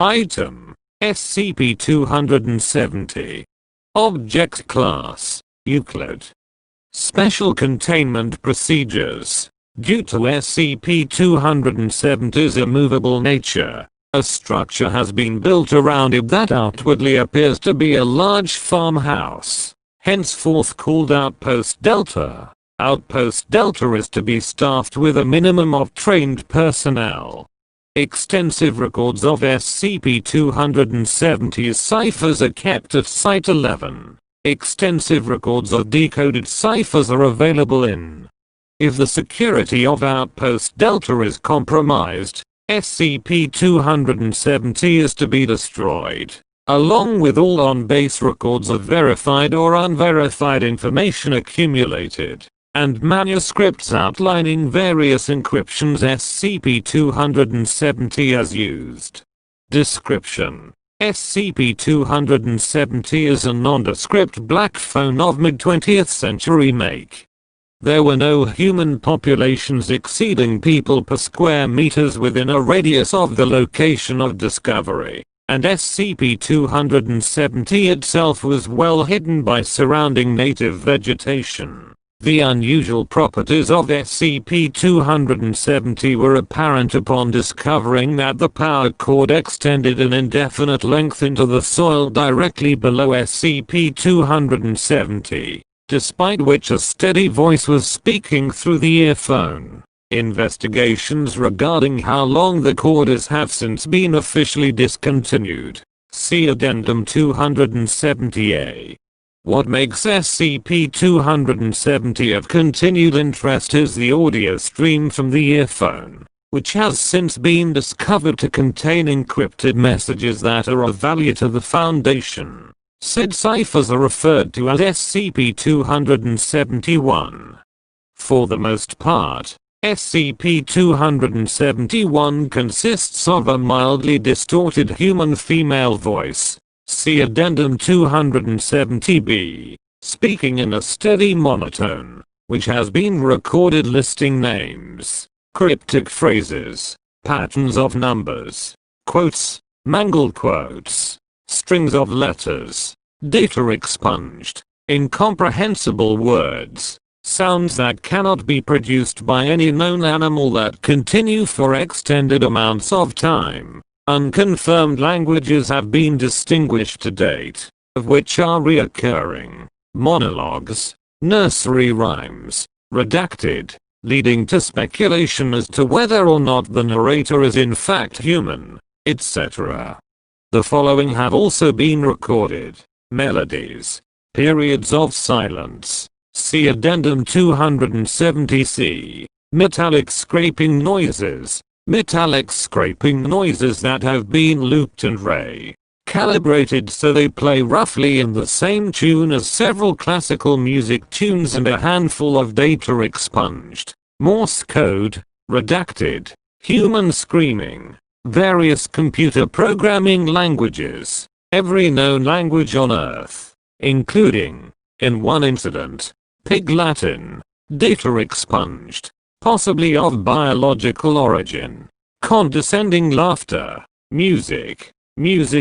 Item: SCP-270. Object Class: Euclid. Special Containment Procedures. Due to SCP-270's immovable nature, a structure has been built around it that outwardly appears to be a large farmhouse, henceforth called Outpost Delta. Outpost Delta is to be staffed with a minimum of trained personnel. Extensive records of SCP-270's ciphers are kept at Site-11. Extensive records of decoded ciphers are available in. If the security of Outpost Delta is compromised, SCP-270 is to be destroyed, along with all on-base records of verified or unverified information accumulated, and manuscripts outlining various encryptions SCP-270 has used. Description: SCP-270 is a nondescript black phone of mid-20th century make. There were no human populations exceeding people per square meters within a radius of the location of discovery, and SCP-270 itself was well hidden by surrounding native vegetation. The unusual properties of SCP-270 were apparent upon discovering that the power cord extended an indefinite length into the soil directly below SCP-270, despite which a steady voice was speaking through the earphone. Investigations regarding how long the cord is have since been officially discontinued. See Addendum 270-A. What makes SCP-270 of continued interest is the audio stream from the earphone, which has since been discovered to contain encrypted messages that are of value to the Foundation. Said ciphers are referred to as SCP-271. For the most part, SCP-271 consists of a mildly distorted human female voice. See Addendum 270-B, speaking in a steady monotone, which has been recorded listing names, cryptic phrases, patterns of numbers, quotes, mangled quotes, strings of letters, data expunged, incomprehensible words, sounds that cannot be produced by any known animal that continue for extended amounts of time. Unconfirmed languages have been distinguished to date, of which are reoccurring, monologues, nursery rhymes, redacted, leading to speculation as to whether or not the narrator is in fact human, etc. The following have also been recorded: melodies, periods of silence. See Addendum 270-C. Metallic scraping noises. Metallic scraping noises that have been looped and calibrated so they play roughly in the same tune as several classical music tunes, and a handful of data expunged. Morse code, redacted, human screaming, various computer programming languages, every known language on Earth, including, in one incident, Pig Latin, data expunged, possibly of biological origin, condescending laughter, music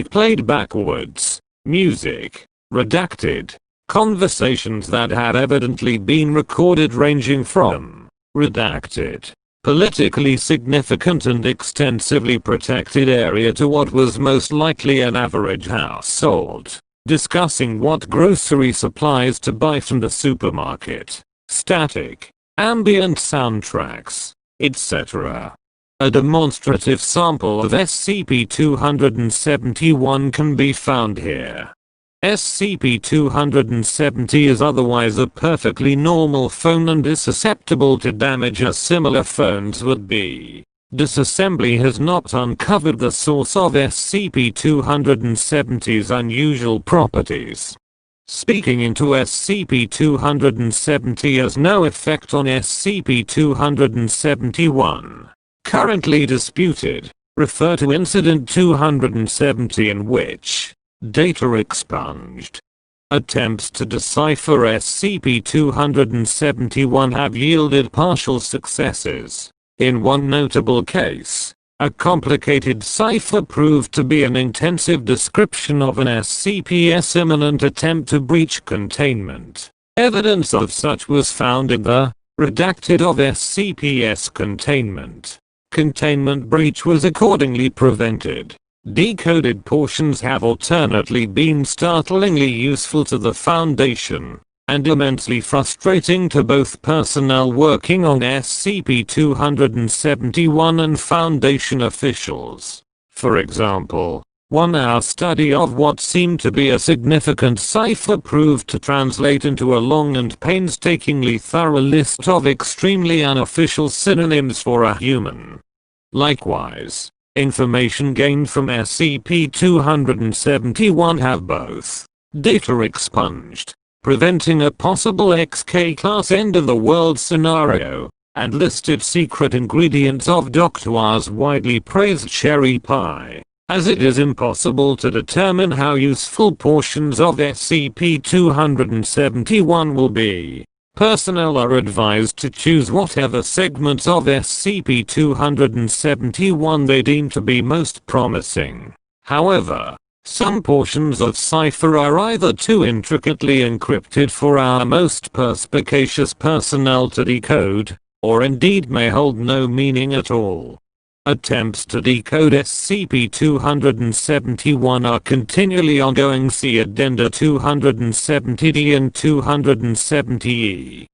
played backwards, music, redacted, conversations that had evidently been recorded ranging from, redacted, politically significant and extensively protected area to what was most likely an average household, discussing what grocery supplies to buy from the supermarket, static, ambient soundtracks, etc. A demonstrative sample of SCP-271 can be found here. SCP-270 is otherwise a perfectly normal phone and is susceptible to damage as similar phones would be. Disassembly has not uncovered the source of SCP-270's unusual properties. Speaking into SCP-270 has no effect on SCP-271. Currently disputed. Refer to Incident 270, in which data expunged. Attempts to decipher SCP-271 have yielded partial successes. In one notable case, A complicated cipher proved to be an intensive description of an SCP's imminent attempt to breach containment. Evidence of such was found in the redacted of SCP's containment. Containment breach was accordingly prevented. Decoded portions have alternately been startlingly useful to the Foundation and immensely frustrating to both personnel working on SCP-271 and Foundation officials. For example, 1-hour study of what seemed to be a significant cipher proved to translate into a long and painstakingly thorough list of extremely unofficial synonyms for a human. Likewise, information gained from SCP-271 have both data expunged, preventing a possible XK-class end-of-the-world scenario, and listed secret ingredients of Dr. R's widely praised cherry pie, as it is impossible to determine how useful portions of SCP-271 will be. Personnel are advised to choose whatever segments of SCP-271 they deem to be most promising. However, some portions of cipher are either too intricately encrypted for our most perspicacious personnel to decode, or indeed may hold no meaning at all. Attempts to decode SCP-271 are continually ongoing. See Addenda 270D and 270E.